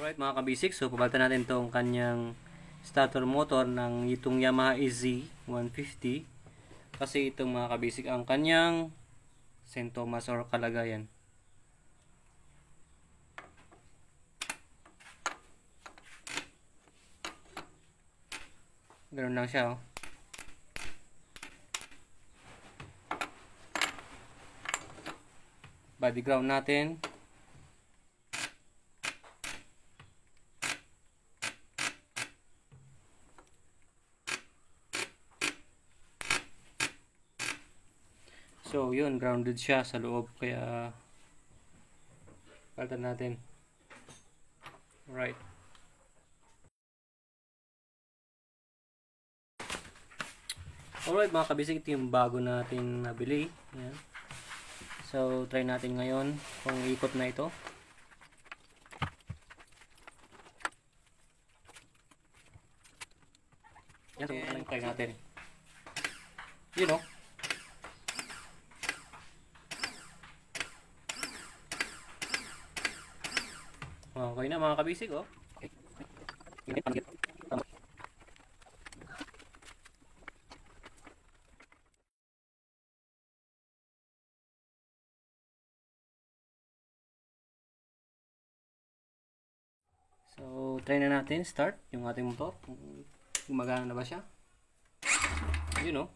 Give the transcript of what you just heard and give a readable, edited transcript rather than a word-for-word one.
Alright mga kabisik, so pabalitan natin itong kanyang starter motor ng itong Yamaha EZ150 kasi itong mga kabisik ang kanyang sintomas or kalagayan. Ganun lang siya, oh. Body ground natin. So yun, grounded siya sa loob, kaya palitan natin. Alright. Alright mga kabisik, ito yung bago natin nabili. Ayan. So try natin ngayon kung ikot na ito. Yan, so try natin. You know. Okay na mga kabisik, oh. So, try na natin start yung ating motor. Gumagana na ba siya? You know.